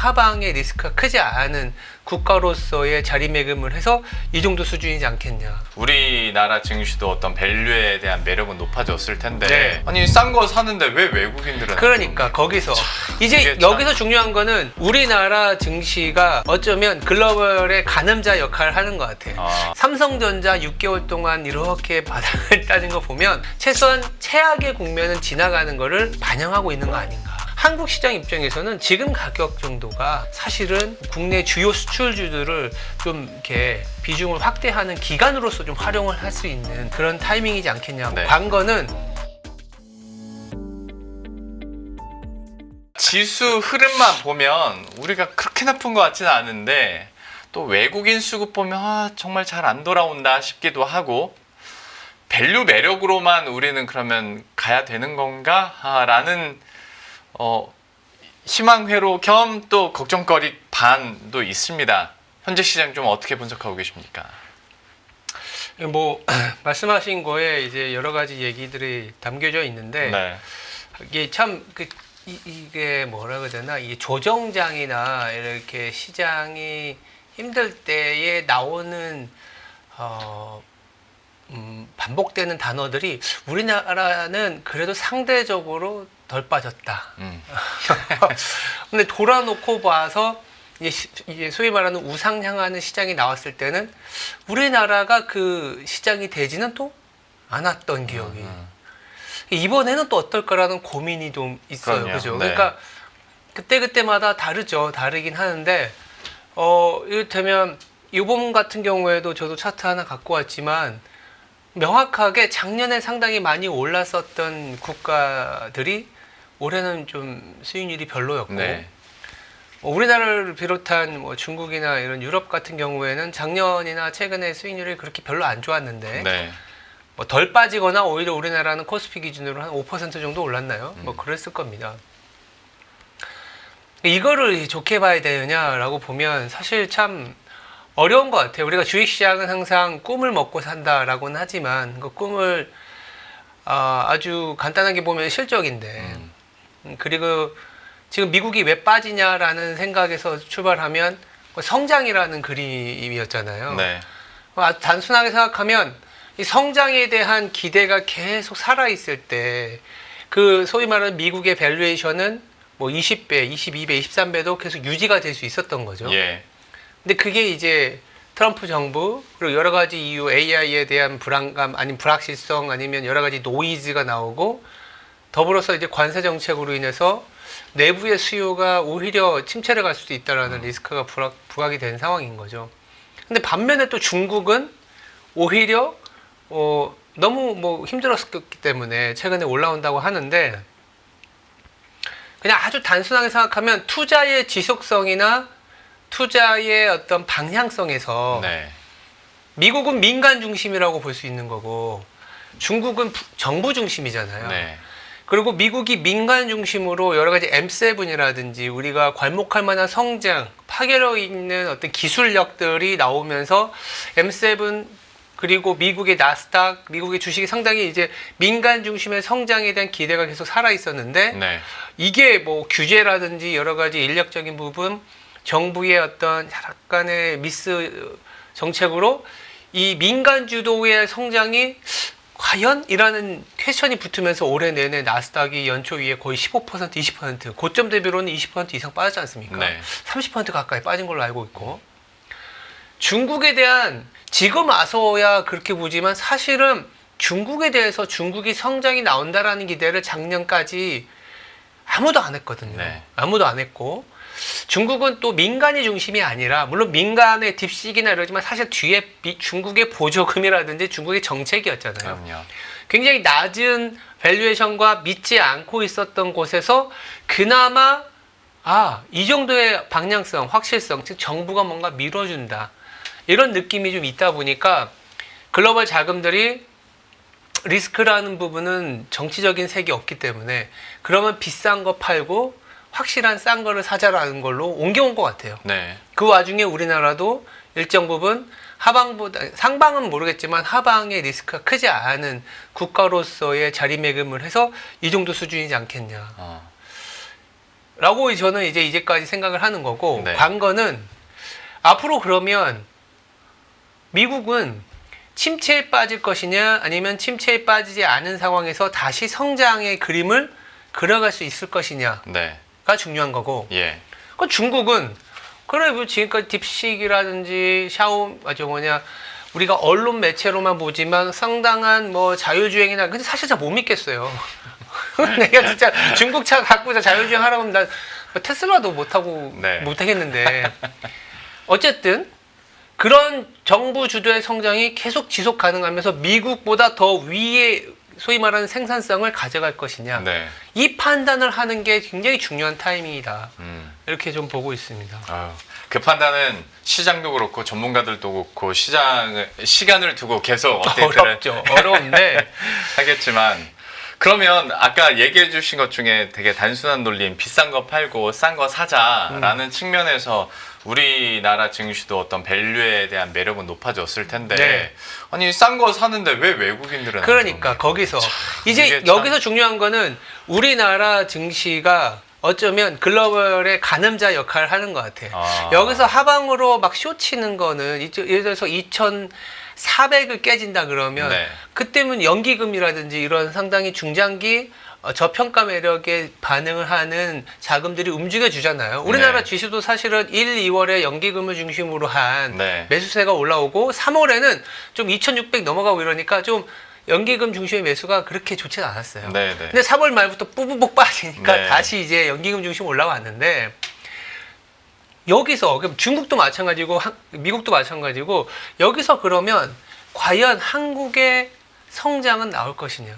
하방의 리스크가 크지 않은 국가로서의 자리매김을 해서 이 정도 수준이지 않겠냐. 우리나라 증시도 어떤 밸류에 대한 매력은 높아졌을 텐데 네. 아니 싼 거 사는데 왜 외국인들은 그러니까 거기서 이제 여기서 중요한 거는 우리나라 증시가 어쩌면 글로벌의 가늠자 역할을 하는 것 같아요. 삼성전자 6개월 동안 이렇게 바닥을 따진 거 보면 최소한 최악의 국면은 지나가는 거를 반영하고 있는 거 아닌가. 한국 시장 입장에서는 지금 가격 정도가 사실은 국내 주요 수출주들을 좀 이렇게 비중을 확대하는 기간으로서 좀 활용을 할 수 있는 그런 타이밍이지 않겠냐고. 네. 관건은 지수 흐름만 보면 우리가 그렇게 나쁜 것 같지는 않은데 또 외국인 수급 보면 정말 잘 안 돌아온다 싶기도 하고 밸류 매력으로만 우리는 그러면 가야 되는 건가? 라는 희망회로 겸 또 걱정거리 반도 있습니다. 현재 시장 좀 어떻게 분석하고 계십니까? 뭐 말씀하신 거에 이제 여러 가지 얘기들이 담겨져 있는데 네. 이게 참 이게 뭐라 그래야 되나, 이 조정장이나 이렇게 시장이 힘들 때에 나오는 반복되는 단어들이 우리나라는 그래도 상대적으로 덜 빠졌다. 근데 돌아놓고 봐서 이제 소위 말하는 우상향하는 시장이 나왔을 때는 우리나라가 그 시장이 되지는 또 않았던 기억이. 이번에는 또 어떨까라는 고민이 좀 있어요. 그럼요. 그죠? 네. 그러니까 그때마다 다르죠. 다르긴 하는데, 이를테면 이번 같은 경우에도 저도 차트 하나 갖고 왔지만 명확하게 작년에 상당히 많이 올랐었던 국가들이 올해는 좀 수익률이 별로였고, 네. 우리나라를 비롯한 뭐 중국이나 이런 유럽 같은 경우에는 작년이나 최근에 수익률이 그렇게 별로 안 좋았는데, 네. 뭐 덜 빠지거나 오히려 우리나라는 코스피 기준으로 한 5% 정도 올랐나요? 뭐 그랬을 겁니다. 이거를 좋게 봐야 되느냐라고 보면 사실 참 어려운 것 같아요. 우리가 주식시장은 항상 꿈을 먹고 산다라고는 하지만 그 꿈을 아주 간단하게 보면 실적인데, 그리고 지금 미국이 왜 빠지냐라는 생각에서 출발하면 성장이라는 그림이었잖아요. 네. 아주 단순하게 생각하면 이 성장에 대한 기대가 계속 살아있을 때 그 소위 말하는 미국의 밸류에이션은 뭐 20배, 22배, 23배도 계속 유지가 될 수 있었던 거죠. 예. 근데 그게 이제 트럼프 정부 그리고 여러 가지 이유 AI에 대한 불안감 아니면 불확실성 아니면 여러 가지 노이즈가 나오고 더불어서 이제 관세 정책으로 인해서 내부의 수요가 오히려 침체를 갈 수도 있다라는 리스크가 부각이 된 상황인 거죠. 근데 반면에 또 중국은 오히려 너무 뭐 힘들었기 때문에 최근에 올라온다고 하는데, 그냥 아주 단순하게 생각하면 투자의 지속성이나 투자의 어떤 방향성에서 네. 미국은 민간 중심이라고 볼 수 있는 거고 중국은 정부 중심이잖아요. 네. 그리고 미국이 민간 중심으로 여러 가지 M7이라든지 우리가 괄목할 만한 성장, 파괴력 있는 어떤 기술력들이 나오면서 M7 그리고 미국의 나스닥, 미국의 주식이 상당히 이제 민간 중심의 성장에 대한 기대가 계속 살아 있었는데, 네. 이게 뭐 규제라든지 여러 가지 인력적인 부분, 정부의 어떤 약간의 미스 정책으로 이 민간 주도의 성장이 과연? 이라는 퀘션이 붙으면서 올해 내내 나스닥이 연초 위에 거의 15%, 20%, 고점 대비로는 20% 이상 빠졌지 않습니까? 네. 30% 가까이 빠진 걸로 알고 있고, 중국에 대한 지금 와서야 그렇게 보지만 사실은 중국에 대해서 중국이 성장이 나온다라는 기대를 작년까지 아무도 안 했거든요. 네. 아무도 안 했고, 중국은 또 민간이 중심이 아니라, 물론 민간의 딥식이나 이러지만 사실 뒤에 중국의 보조금이라든지 중국의 정책이었잖아요. 그럼요. 굉장히 낮은 밸류에이션과 믿지 않고 있었던 곳에서 그나마 이 정도의 방향성, 확실성, 즉 정부가 뭔가 밀어준다, 이런 느낌이 좀 있다 보니까 글로벌 자금들이 리스크라는 부분은 정치적인 색이 없기 때문에 그러면 비싼 거 팔고 확실한 싼 거를 사자라는 걸로 옮겨온 것 같아요. 네. 그 와중에 우리나라도 일정 부분 상방은 모르겠지만 하방의 리스크가 크지 않은 국가로서의 자리매김을 해서 이 정도 수준이지 않겠냐. 라고 저는 이제까지 생각을 하는 거고, 네. 관건은 앞으로 그러면 미국은 침체에 빠질 것이냐 아니면 침체에 빠지지 않은 상황에서 다시 성장의 그림을 그려갈 수 있을 것이냐가 네. 중요한 거고, 예. 그 중국은 그래 뭐 지금까지 딥식이라든지 우리가 언론 매체로만 보지만 상당한 뭐 자율주행이나 근데 사실 잘 못 믿겠어요. 내가 진짜 중국 차 갖고 자율주행 하라고 하면 난 테슬라도 못 하겠는데 어쨌든 그런 정부 주도의 성장이 계속 지속 가능하면서 미국보다 더 위에 소위 말하는 생산성을 가져갈 것이냐. 네. 이 판단을 하는 게 굉장히 중요한 타이밍이다. 음. 이렇게 좀 보고 있습니다. 아유, 그 판단은 시장도 그렇고 전문가들도 그렇고 시간을 두고 계속 업데이트를 어렵죠. 어려운데 하겠지만 그러면 아까 얘기해 주신 것 중에 되게 단순한 논리인 비싼 거 팔고 싼 거 사자라는 측면에서 우리나라 증시도 어떤 밸류에 대한 매력은 높아졌을 텐데 네. 아니 싼 거 사는데 왜 외국인들은 그러니까 거기서 이제 이게 참- 여기서 중요한 거는 우리나라 증시가 어쩌면 글로벌의 가늠자 역할을 하는 것 같아. 아. 여기서 하방으로 막 쇼치는 거는 예를 들어서 2,400을 깨진다 그러면 네. 그때면 연기금이라든지 이런 상당히 중장기 저평가 매력에 반응을 하는 자금들이 움직여 주잖아요. 우리나라 네. 지수도 사실은 1, 2월에 연기금을 중심으로 한 네. 매수세가 올라오고 3월에는 좀 2,600 넘어가고 이러니까 좀 연기금 중심의 매수가 그렇게 좋지는 않았어요. 네, 네. 근데 3월 말부터 뿌뿌뿌 빠지니까 네. 다시 이제 연기금 중심 올라왔는데 여기서 그럼 중국도 마찬가지고 미국도 마찬가지고 여기서 그러면 과연 한국의 성장은 나올 것이냐?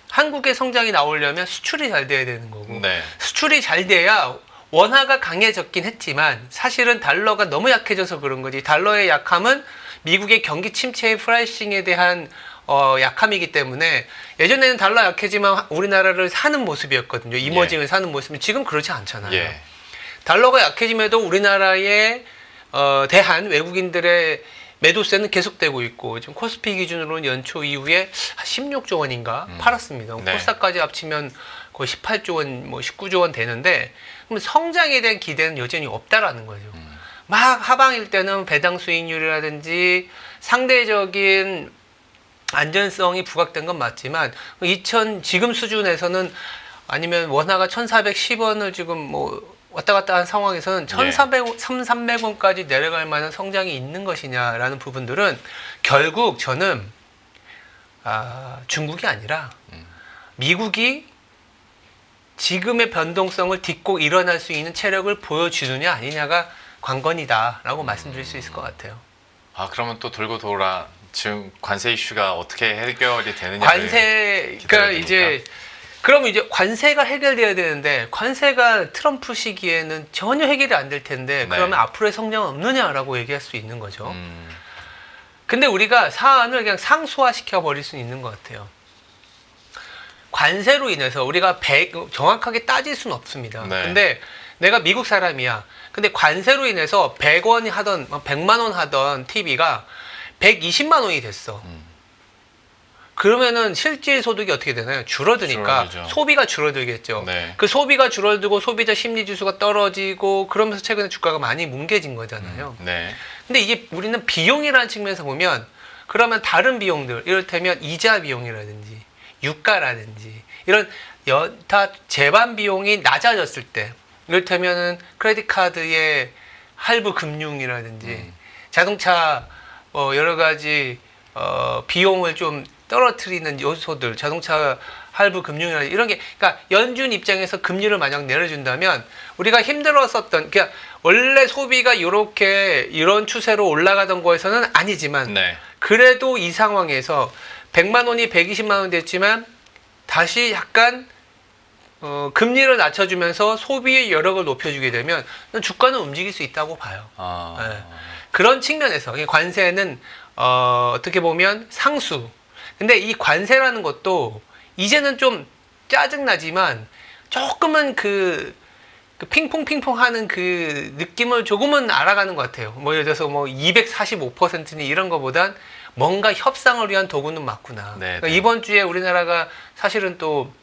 한국의 성장이 나오려면 수출이 잘 돼야 되는 거고 네. 수출이 잘 돼야 원화가 강해졌긴 했지만 사실은 달러가 너무 약해져서 그런 거지. 달러의 약함은 미국의 경기 침체의 프라이싱에 대한 약함이기 때문에 예전에는 달러 약해지만 우리나라를 사는 모습이었거든요. 이머징을 사는 모습이 지금 그렇지 않잖아요. 예. 달러가 약해짐에도 우리나라에 대한 외국인들의 매도세는 계속되고 있고 지금 코스피 기준으로는 연초 이후에 한 16조 원인가 팔았습니다. 네. 코스닥까지 합치면 거의 18조 원, 뭐 19조 원 되는데 그럼 성장에 대한 기대는 여전히 없다라는 거죠. 막 하방일 때는 배당 수익률이라든지 상대적인 안전성이 부각된 건 맞지만 지금 수준에서는 아니면 원화가 1,410원을 지금 뭐 왔다 갔다 한 상황에서는 1,300원까지 내려갈 만한 성장이 있는 것이냐라는 부분들은 결국 저는 중국이 아니라 미국이 지금의 변동성을 딛고 일어날 수 있는 체력을 보여주느냐 아니냐가 관건이다라고 말씀드릴 수 있을 것 같아요. 아 그러면 또 돌고 돌아 지금 관세 이슈가 어떻게 해결이 되느냐 관세가 이제 그러면 이제 관세가 해결돼야 되는데 관세가 트럼프 시기에는 전혀 해결이 안 될 텐데 네. 그러면 앞으로의 성장은 없느냐라고 얘기할 수 있는 거죠. 근데 우리가 사안을 그냥 상수화시켜 버릴 수 있는 것 같아요. 관세로 인해서 우리가 정확하게 따질 수는 없습니다. 네. 근데 내가 미국 사람이야. 근데 관세로 인해서 100원이 하던 100만 원 하던 TV가 120만 원이 됐어. 그러면은 실질 소득이 어떻게 되나요? 줄어드니까 줄어들죠. 소비가 줄어들겠죠. 네. 그 소비가 줄어들고 소비자 심리 지수가 떨어지고 그러면서 최근에 주가가 많이 뭉개진 거잖아요. 네. 근데 이게 우리는 비용이라는 측면에서 보면 그러면 다른 비용들 이를테면 이자 비용이라든지 유가라든지 이런 여타 재반 비용이 낮아졌을 때 이를테면은 크레딧 카드의 할부 금융이라든지 자동차 여러 가지 비용을 좀 떨어뜨리는 요소들, 자동차 할부 금융이나 이런 게, 그러니까 연준 입장에서 금리를 만약 내려준다면 우리가 힘들었었던, 그러니까 원래 소비가 이런 추세로 올라가던 거에서는 아니지만 네. 그래도 이 상황에서 100만 원이 120만 원 됐지만 다시 약간 금리를 낮춰주면서 소비의 여력을 높여주게 되면 주가는 움직일 수 있다고 봐요. 네. 그런 측면에서 관세는 어떻게 보면 상수. 근데 이 관세라는 것도 이제는 좀 짜증나지만 조금은 그 핑퐁 하는 그 느낌을 조금은 알아가는 것 같아요. 뭐 예를 들어서 뭐 245%니 이런 거보단 뭔가 협상을 위한 도구는 맞구나. 네, 그러니까 네. 이번 주에 우리나라가 사실은 또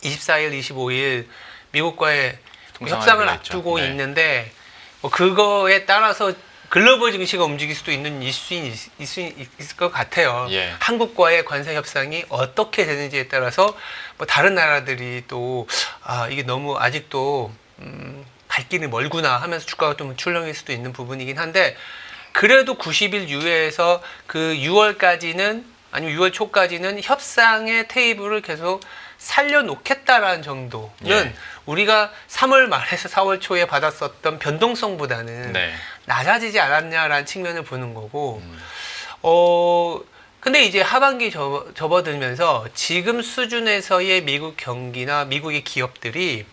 24일, 25일 미국과의 협상을 통상하기로 했죠. 앞두고 네. 있는데 뭐 그거에 따라서 글로벌 증시가 움직일 수도 있는 있을 것 같아요. 예. 한국과의 관세 협상이 어떻게 되는지에 따라서 뭐 다른 나라들이 또 이게 너무 아직도 갈 길이 멀구나 하면서 주가가 좀 출렁일 수도 있는 부분이긴 한데 그래도 90일 유예에서 그 6월까지는 아니면 6월 초까지는 협상의 테이블을 계속 살려놓겠다라는 정도는 예. 우리가 3월 말에서 4월 초에 받았었던 변동성보다는 네. 낮아지지 않았냐라는 측면을 보는 거고 근데 이제 하반기 접어들면서 지금 수준에서의 미국 경기나 미국의 기업들이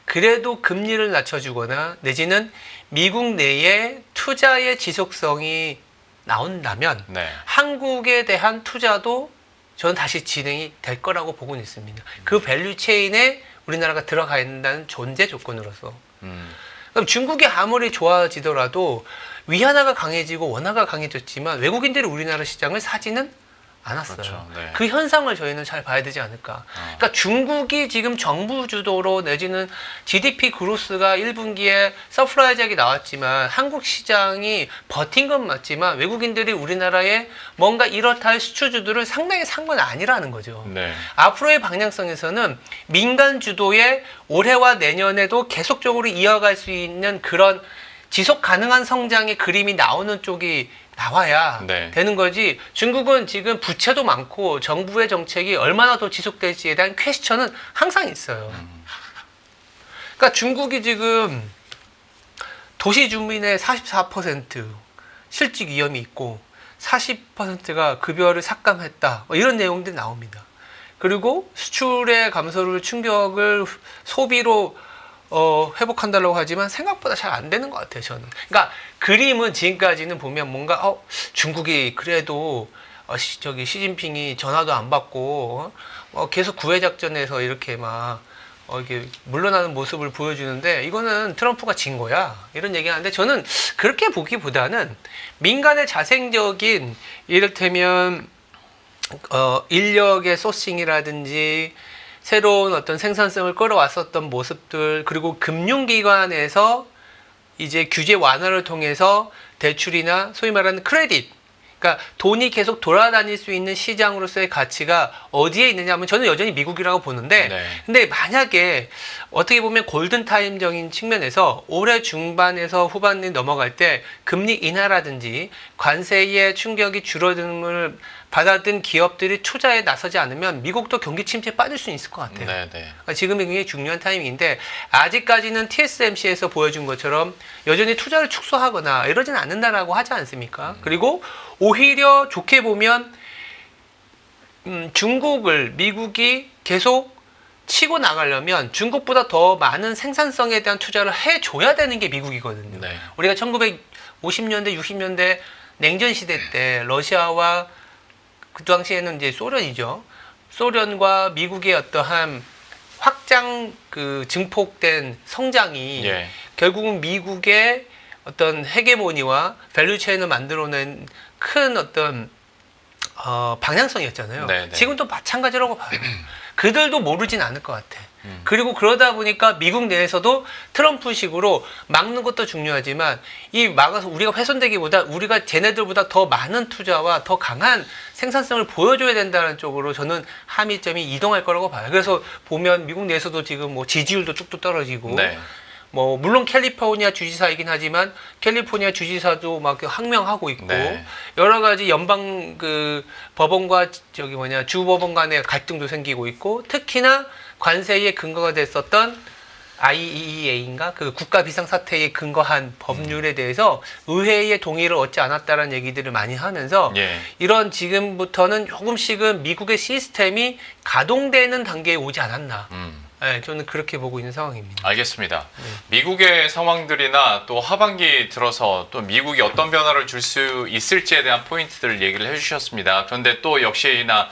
그래도 금리를 낮춰주거나 내지는 미국 내에 투자의 지속성이 나온다면 네. 한국에 대한 투자도 저는 다시 진행이 될 거라고 보고는 있습니다. 그 밸류 체인에 우리나라가 들어가 있다는 존재 조건으로서. 그럼 중국이 아무리 좋아지더라도 위안화가 강해지고 원화가 강해졌지만 외국인들이 우리나라 시장을 사지는 않았어요. 그렇죠. 네. 그 현상을 저희는 잘 봐야 되지 않을까. 그러니까 중국이 지금 정부 주도로 내지는 GDP 그로스가 1분기에 서프라이즈하게 나왔지만 한국 시장이 버틴 건 맞지만 외국인들이 우리나라에 뭔가 이렇다 할 수출주들은 상당히 산 건 아니라는 거죠. 네. 앞으로의 방향성에서는 민간 주도의 올해와 내년에도 계속적으로 이어갈 수 있는 그런 지속 가능한 성장의 그림이 나오는 쪽이 나와야 네. 되는 거지. 중국은 지금 부채도 많고 정부의 정책이 얼마나 더 지속될지에 대한 퀘스천은 항상 있어요. 그러니까 중국이 지금 도시 주민의 44% 실직 위험이 있고 40%가 급여를 삭감했다. 뭐 이런 내용들이 나옵니다. 그리고 수출의 감소를 충격을 소비로 회복한다고 하지만 생각보다 잘 안 되는 것 같아요, 저는. 그러니까 그림은 지금까지는 보면 뭔가 중국이 그래도 시진핑이 전화도 안 받고 계속 구애 작전에서 이렇게 막 이렇게 물러나는 모습을 보여주는데 이거는 트럼프가 진 거야 이런 얘기하는데 저는 그렇게 보기보다는 민간의 자생적인 이를테면 인력의 소싱이라든지 새로운 어떤 생산성을 끌어왔었던 모습들 그리고 금융기관에서 이제 규제 완화를 통해서 대출이나 소위 말하는 크레딧 그러니까 돈이 계속 돌아다닐 수 있는 시장으로서의 가치가 어디에 있느냐 하면 저는 여전히 미국이라고 보는데 네. 근데 만약에 어떻게 보면 골든타임적인 측면에서 올해 중반에서 후반에 넘어갈 때 금리 인하라든지 관세의 충격이 줄어듦을 받아든 기업들이 투자에 나서지 않으면 미국도 경기 침체에 빠질 수 있을 것 같아요. 네, 네. 그러니까 지금이 굉장히 중요한 타이밍인데 아직까지는 TSMC에서 보여준 것처럼 여전히 투자를 축소하거나 이러진 않는다라고 하지 않습니까? 그리고 오히려 좋게 보면 중국을 미국이 계속 치고 나가려면 중국보다 더 많은 생산성에 대한 투자를 해줘야 되는 게 미국이거든요. 네. 우리가 1950년대, 60년대 냉전 시대 때 러시아와 그 당시에는 이제 소련이죠. 소련과 미국의 어떠한 확장 증폭된 성장이 예. 결국은 미국의 어떤 헤게모니와 밸류체인을 만들어낸 큰 어떤 방향성이었잖아요. 네, 네. 지금도 마찬가지라고 봐요. 그들도 모르진 않을 것 같아. 그리고 그러다 보니까 미국 내에서도 트럼프식으로 막는 것도 중요하지만 이 막아서 우리가 훼손되기보다 우리가 쟤네들보다 더 많은 투자와 더 강한 생산성을 보여줘야 된다는 쪽으로 저는 함의점이 이동할 거라고 봐요. 그래서 보면 미국 내에서도 지금 뭐 지지율도 쭉쭉 떨어지고 네. 뭐 물론 캘리포니아 주지사이긴 하지만 캘리포니아 주지사도 막 항명하고 있고 네. 여러 가지 연방 법원과 주 법원 간의 갈등도 생기고 있고 특히나 관세의 근거가 됐었던 IEEA인가 그 국가 비상사태에 근거한 법률에 대해서 의회의 동의를 얻지 않았다는 얘기들을 많이 하면서 예. 이런 지금부터는 조금씩은 미국의 시스템이 가동되는 단계에 오지 않았나. 네, 저는 그렇게 보고 있는 상황입니다. 알겠습니다. 미국의 상황들이나 또 하반기 들어서 또 미국이 어떤 변화를 줄 수 있을지에 대한 포인트들을 얘기를 해주셨습니다. 그런데 또 역시나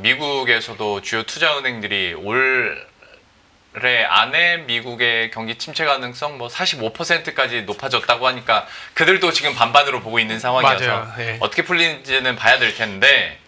미국에서도 주요 투자은행들이 올해 안에 미국의 경기 침체 가능성 45%까지 높아졌다고 하니까 그들도 지금 반반으로 보고 있는 상황이어서 맞아요. 네. 어떻게 풀리는지는 봐야 될 텐데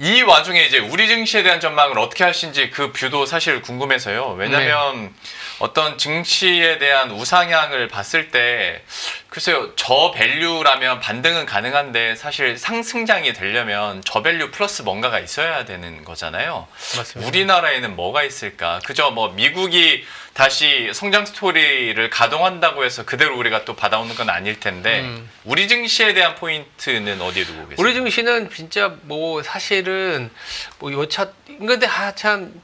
이 와중에 이제 우리 증시에 대한 전망을 어떻게 하신지 그 뷰도 사실 궁금해서요. 왜냐하면 어떤 증시에 대한 우상향을 봤을 때 글쎄요, 저밸류라면 반등은 가능한데 사실 상승장이 되려면 저밸류 플러스 뭔가가 있어야 되는 거잖아요. 맞습니다. 우리나라에는 뭐가 있을까? 그저 뭐 미국이 다시 성장 스토리를 가동한다고 해서 그대로 우리가 또 받아오는 건 아닐 텐데 우리 증시에 대한 포인트는 어디에 두고 계세요? 우리 증시는 진짜 뭐 사실은 뭐 요차 근데 참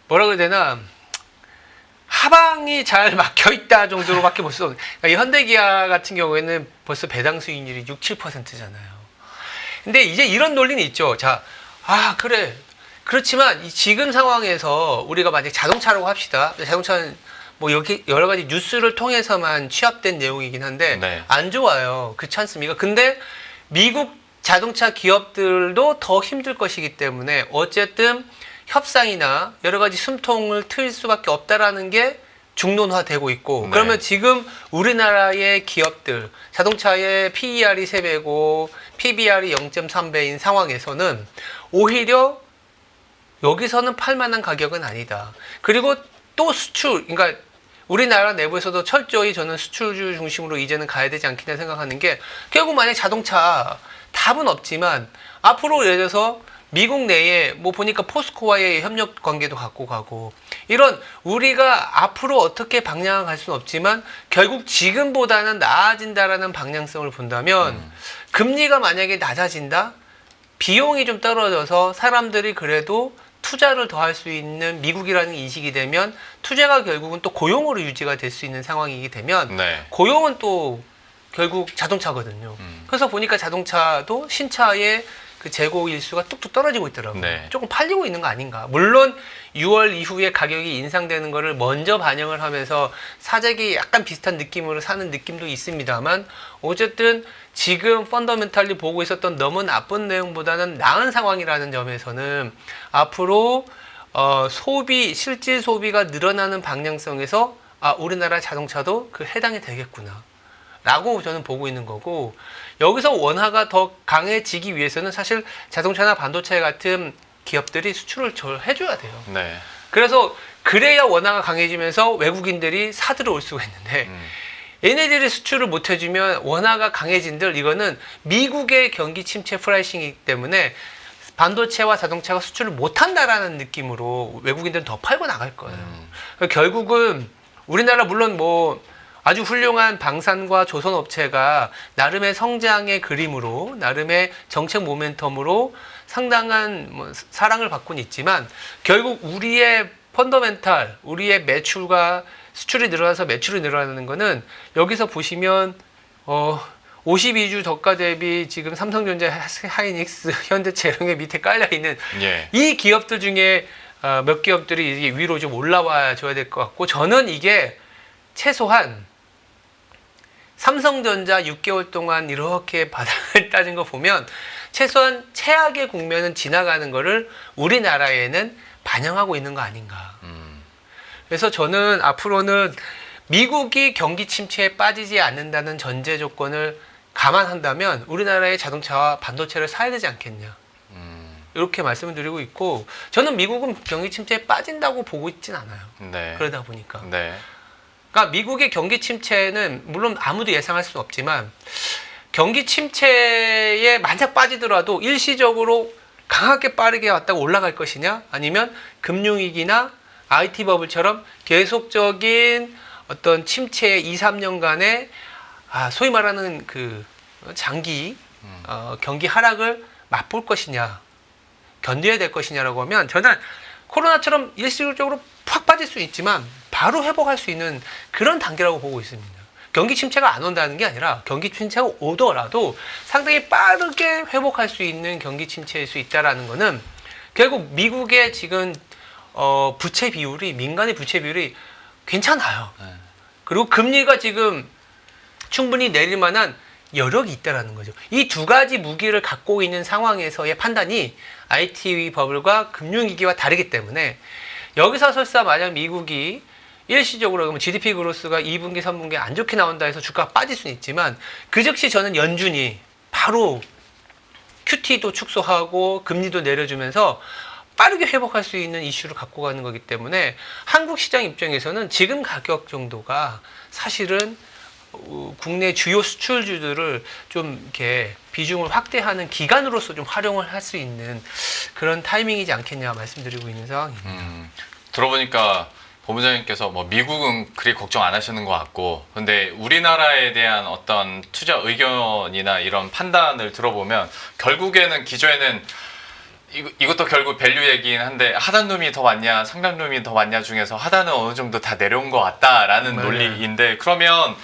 뭐라 그래야 되나 하방이 잘 막혀 있다 정도로밖에 못 써. 그러니까 이 현대기아 같은 경우에는 벌써 배당 수익률이 6, 7%잖아요. 근데 이제 이런 논리는 있죠. 자, 그래. 그렇지만 이 지금 상황에서 우리가 만약 자동차라고 합시다. 자동차는 뭐 여기 여러 가지 뉴스를 통해서만 취합된 내용이긴 한데 네. 안 좋아요. 그렇지 않습니까? 근데 미국 자동차 기업들도 더 힘들 것이기 때문에 어쨌든 협상이나 여러 가지 숨통을 트일 수밖에 없다라는 게 중론화되고 있고 네. 그러면 지금 우리나라의 기업들 자동차의 PER이 3배고 PBR이 0.3배인 상황에서는 오히려 여기서는 팔만한 가격은 아니다. 그리고 또 수출, 그러니까 우리나라 내부에서도 철저히 저는 수출주 중심으로 이제는 가야 되지 않겠냐 생각하는 게 결국 만약 자동차 답은 없지만 앞으로 예를 들어서 미국 내에 뭐 보니까 포스코와의 협력 관계도 갖고 가고 이런 우리가 앞으로 어떻게 방향을 갈 수는 없지만 결국 지금보다는 나아진다라는 방향성을 본다면 금리가 만약에 낮아진다? 비용이 좀 떨어져서 사람들이 그래도 투자를 더 할 수 있는 미국이라는 인식이 되면 투자가 결국은 또 고용으로 유지가 될 수 있는 상황이게 되면 네. 고용은 또 결국 자동차거든요. 그래서 보니까 자동차도 신차의 그 재고 일수가 뚝뚝 떨어지고 있더라고요. 네. 조금 팔리고 있는 거 아닌가. 물론 6월 이후에 가격이 인상되는 거를 먼저 반영을 하면서 사재기 약간 비슷한 느낌으로 사는 느낌도 있습니다만 어쨌든 지금 펀더멘탈리 보고 있었던 너무 나쁜 내용보다는 나은 상황이라는 점에서는 앞으로 소비, 실질 소비가 늘어나는 방향성에서 우리나라 자동차도 그 해당이 되겠구나. 라고 저는 보고 있는 거고 여기서 원화가 더 강해지기 위해서는 사실 자동차나 반도체 같은 기업들이 수출을 잘 해줘야 돼요. 네. 그래서 그래야 원화가 강해지면서 외국인들이 사들어올 수가 있는데 얘네들이 수출을 못 해주면 원화가 강해진들 이거는 미국의 경기 침체 프라이싱이기 때문에 반도체와 자동차가 수출을 못한다라는 느낌으로 외국인들은 더 팔고 나갈 거예요. 그러니까 결국은 우리나라 물론 뭐 아주 훌륭한 방산과 조선업체가 나름의 성장의 그림으로 나름의 정책 모멘텀으로 상당한 뭐 사랑을 받고는 있지만 결국 우리의 펀더멘탈, 우리의 매출과 수출이 늘어나서 매출이 늘어나는 거는 여기서 보시면 52주 저가 대비 지금 삼성전자, 하이닉스, 현대제약의 밑에 깔려있는 예. 이 기업들 중에 몇 기업들이 이게 위로 좀 올라와 줘야 될 것 같고 저는 이게 최소한 삼성전자 6개월 동안 이렇게 바닥을 따진 거 보면 최소한 최악의 국면은 지나가는 거를 우리나라에는 반영하고 있는 거 아닌가. 그래서 저는 앞으로는 미국이 경기 침체에 빠지지 않는다는 전제 조건을 감안한다면 우리나라의 자동차와 반도체를 사야 되지 않겠냐. 이렇게 말씀을 드리고 있고 저는 미국은 경기 침체에 빠진다고 보고 있진 않아요. 네. 그러다 보니까. 네. 그러니까 미국의 경기 침체는 물론 아무도 예상할 수는 없지만 경기 침체에 만약 빠지더라도 일시적으로 강하게 빠르게 왔다가 올라갈 것이냐 아니면 금융위기나 IT 버블처럼 계속적인 어떤 침체의 2, 3년간의 소위 말하는 그 장기 경기 하락을 맛볼 것이냐 견뎌야 될 것이냐라고 하면 저는 코로나처럼 일시적으로 확 빠질 수 있지만 바로 회복할 수 있는 그런 단계라고 보고 있습니다. 경기 침체가 안 온다는 게 아니라 경기 침체가 오더라도 상당히 빠르게 회복할 수 있는 경기 침체일 수 있다라는 거는 결국 미국의 지금 부채 비율이 민간의 부채 비율이 괜찮아요. 그리고 금리가 지금 충분히 내릴 만한 여력이 있다라는 거죠. 이 두 가지 무기를 갖고 있는 상황에서의 판단이 IT 버블과 금융위기와 다르기 때문에 여기서 설사 만약 미국이 일시적으로 그러면 GDP 그로스가 2분기, 3분기 안 좋게 나온다 해서 주가가 빠질 수는 있지만 그 즉시 저는 연준이 바로 QT도 축소하고 금리도 내려주면서 빠르게 회복할 수 있는 이슈를 갖고 가는 거기 때문에 한국 시장 입장에서는 지금 가격 정도가 사실은 국내 주요 수출주들을 좀 이렇게 비중을 확대하는 기간으로서 좀 활용을 할 수 있는 그런 타이밍이지 않겠냐 말씀드리고 있는 상황입니다. 들어보니까 본부장님께서 뭐 미국은 그리 걱정 안 하시는 것 같고, 근데 우리나라에 대한 어떤 투자 의견이나 이런 판단을 들어보면 결국에는 기존에는 이것도 결국 밸류 얘기긴 한데 하단룸이 더 많냐 상단룸이 더 많냐 중에서 하단은 어느 정도 다 내려온 것 같다라는 네. 논리인데, 그러면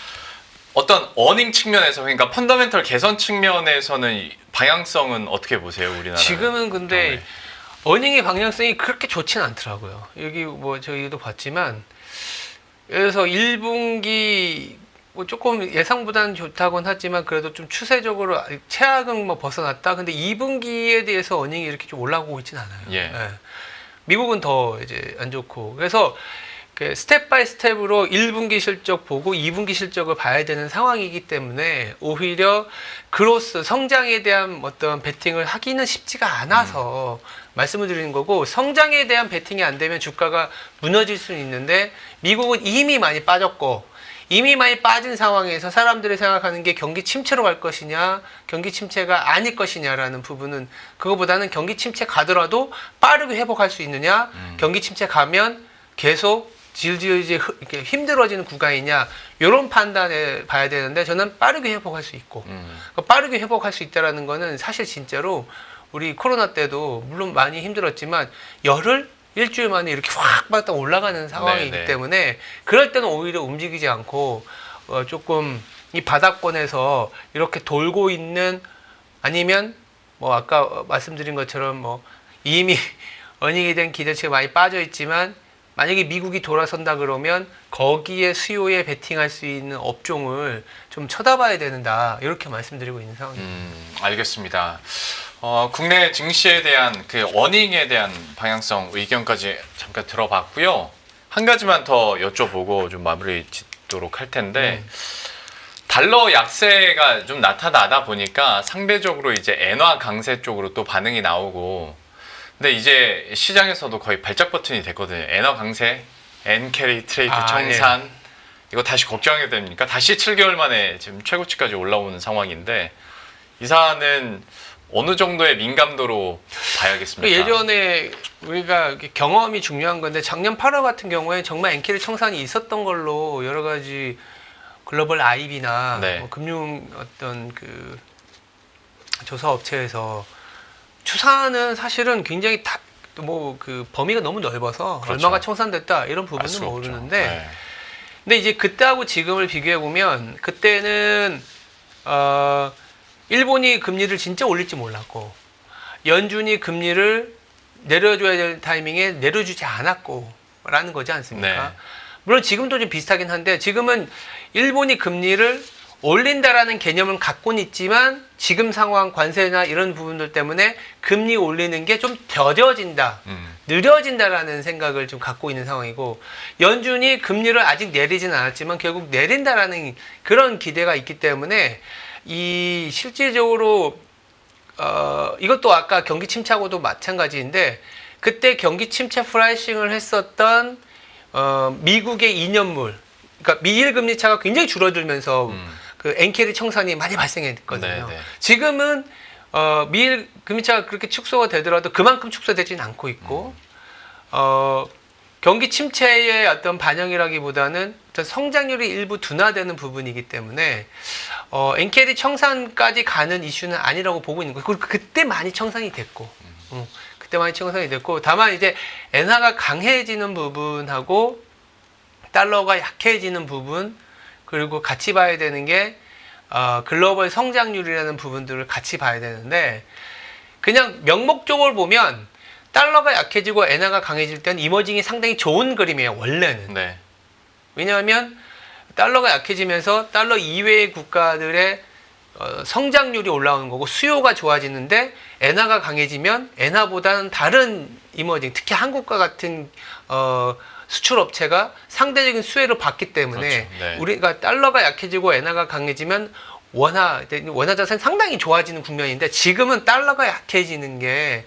어떤 어닝 측면에서, 그러니까 펀더멘털 개선 측면에서는 이 방향성은 어떻게 보세요, 우리나라? 지금은 근데 어닝의 방향성이 그렇게 좋지는 않더라고요. 여기 뭐 저희도 봤지만, 그래서 1분기 뭐 조금 예상보다는 좋다고는 하지만 그래도 좀 추세적으로 최악은 뭐 벗어났다. 근데 2분기에 대해서 어닝이 이렇게 좀 올라오고 있지는 않아요. 예. 미국은 더 이제 안 좋고, 그래서 그 스텝 바이 스텝으로 1분기 실적 보고 2분기 실적을 봐야 되는 상황이기 때문에 오히려 그로스 성장에 대한 어떤 베팅을 하기는 쉽지가 않아서 말씀을 드리는 거고, 성장에 대한 베팅이 안 되면 주가가 무너질 수는 있는데 미국은 이미 많이 빠졌고, 이미 많이 빠진 상황에서 사람들이 생각하는 게 경기 침체로 갈 것이냐 경기 침체가 아닐 것이냐라는 부분은, 그거보다는 경기 침체 가더라도 빠르게 회복할 수 있느냐, 경기 침체 가면 계속 질질 이렇게 힘들어지는 구간이냐, 이런 판단을 봐야 되는데, 저는 빠르게 회복할 수 있고, 빠르게 회복할 수 있다라는 거는 사실 진짜로 우리 코로나 때도 물론 많이 힘들었지만 열흘 일주일 만에 이렇게 확 바닥 올라가는 상황이기 네네. 때문에 그럴 때는 오히려 움직이지 않고 조금 이 바닥권에서 이렇게 돌고 있는, 아니면 뭐 아까 말씀드린 것처럼 뭐 이미 어닝에 대한 기대치가 많이 빠져 있지만 만약에 미국이 돌아선다 그러면 거기에 수요에 베팅할 수 있는 업종을 좀 쳐다봐야 된다, 이렇게 말씀드리고 있는 상황입니다. 알겠습니다. 국내 증시에 대한 그 어닝에 대한 방향성 의견까지 잠깐 들어봤고요. 한 가지만 더 여쭤보고 좀 마무리 짓도록 할 텐데, 달러 약세가 좀 나타나다 보니까 상대적으로 이제 엔화 강세 쪽으로 또 반응이 나오고, 근데 이제 시장에서도 거의 발작 버튼이 됐거든요. 엔화 강세, 엔캐리 트레이드 청산, 이거 다시 걱정하게 됩니까? 다시 7개월 만에 지금 최고치까지 올라오는 상황인데, 이 사안은 어느 정도의 민감도로 봐야겠습니까? 예전에 우리가 경험이 중요한 건데, 작년 8월 같은 경우에 정말 엔캐리 청산이 있었던 걸로 여러 가지 글로벌 IB나 네. 뭐 금융 어떤 그 조사 업체에서 추산은 사실은 굉장히 뭐 그 범위가 너무 넓어서 그렇죠. 얼마가 청산됐다 이런 알 부분은 수가 없죠. 모르는데, 네. 근데 이제 그때하고 지금을 비교해 보면, 그때는 일본이 금리를 진짜 올릴지 몰랐고, 연준이 금리를 내려줘야 될 타이밍에 내려주지 않았고 라는 거지 않습니까? 네. 물론 지금도 좀 비슷하긴 한데, 지금은 일본이 금리를 올린다라는 개념은 갖고는 있지만 지금 상황 관세나 이런 부분들 때문에 금리 올리는 게 좀 더뎌진다, 느려진다라는 생각을 좀 갖고 있는 상황이고, 연준이 금리를 아직 내리진 않았지만 결국 내린다라는 그런 기대가 있기 때문에, 이 실질적으로 이것도 아까 경기 침체하고도 마찬가지인데, 그때 경기 침체 프라이싱을 했었던 미국의 2년물, 그러니까 미일 금리 차가 굉장히 줄어들면서 그 엔캐리 청산이 많이 발생했거든요. 네네. 지금은 미일 금리차가 그렇게 축소가 되더라도 그만큼 축소되지는 않고 있고, 경기 침체의 어떤 반영이라기보다는 어떤 성장률이 일부 둔화되는 부분이기 때문에 엔캐리 청산까지 가는 이슈는 아니라고 보고 있는 거예요. 그리고 그때 많이 청산이 됐고, 그때 많이 청산이 됐고, 다만 이제 엔화가 강해지는 부분하고 달러가 약해지는 부분, 그리고 같이 봐야 되는 게 글로벌 성장률이라는 부분들을 같이 봐야 되는데, 그냥 명목적으로 보면 달러가 약해지고 엔화가 강해질 때는 이머징이 상당히 좋은 그림이에요, 원래는. 네. 왜냐하면 달러가 약해지면서 달러 이외의 국가들의 성장률이 올라오는 거고 수요가 좋아지는데, 엔화가 강해지면 엔화보다는 다른 이머징, 특히 한국과 같은 수출 업체가 상대적인 수혜를 받기 때문에, 그렇죠. 네. 우리가 달러가 약해지고 엔화가 강해지면 원화 자산 상당히 좋아지는 국면인데 지금은 달러가 약해지는 게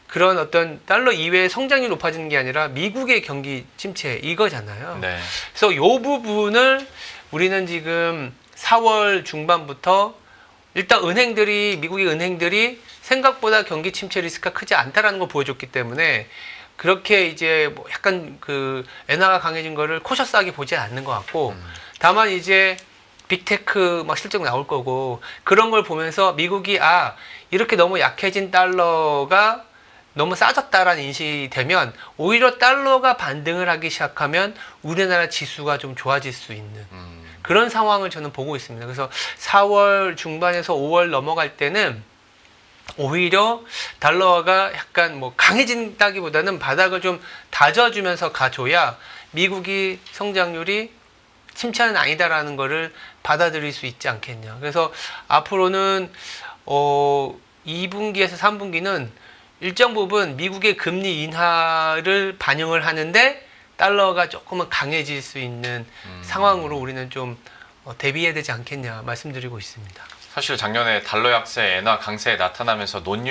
그런 어떤 달러 이외의 성장률이 높아지는 게 아니라 미국의 경기 침체 이거잖아요. 네. 그래서 이 부분을 우리는 지금 4월 중반부터 일단 미국의 은행들이 생각보다 경기 침체 리스크가 크지 않다라는 걸 보여줬기 때문에 그렇게 이제 뭐 약간 그 엔화가 강해진 거를 코셔스하게 보지 않는 것 같고 다만 이제 빅테크 막 실적 나올 거고 그런 걸 보면서 미국이 이렇게 너무 약해진 달러가 너무 싸졌다라는 인식이 되면 오히려 달러가 반등을 하기 시작하면 우리나라 지수가 좀 좋아질 수 있는 그런 상황을 저는 보고 있습니다. 그래서 4월 중반에서 5월 넘어갈 때는 오히려 달러가 약간 뭐 강해진다기보다는 바닥을 좀 다져주면서 가줘야 미국이 성장률이 침체는 아니다라는 거를 받아들일 수 있지 않겠냐. 그래서 앞으로는 2분기에서 3분기는 일정 부분 미국의 금리 인하를 반영을 하는데 달러가 조금은 강해질 수 있는 상황으로 우리는 좀 대비해야 되지 않겠냐 말씀드리고 있습니다. 사실 작년에 달러 약세, 엔화 강세 나타나면서 논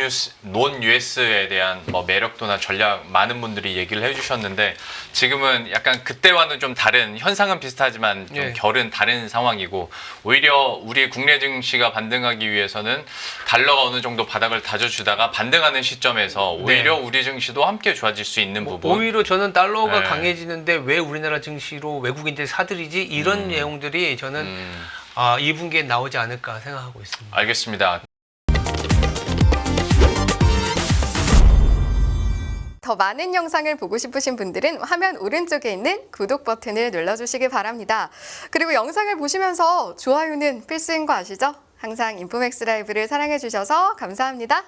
US에 대한 뭐 매력도나 전략 많은 분들이 얘기를 해주셨는데 지금은 약간 그때와는 좀 다른 현상은 비슷하지만 좀 예. 결은 다른 상황이고 오히려 우리 국내 증시가 반등하기 위해서는 달러가 어느 정도 바닥을 다져주다가 반등하는 시점에서 오히려 우리 증시도 함께 좋아질 수 있는 부분. 오히려 저는 달러가 네. 강해지는데 왜 우리나라 증시로 외국인들이 사들이지 이런 내용들이 저는 2분기에 나오지 않을까 생각하고 있습니다. 알겠습니다. 더 많은 영상을 보고 싶으신 분들은 화면 오른쪽에 있는 구독 버튼을 눌러주시기 바랍니다. 그리고 영상을 보시면서 좋아요는 필수인 거 아시죠? 항상 인포맥스 라이브를 사랑해주셔서 감사합니다.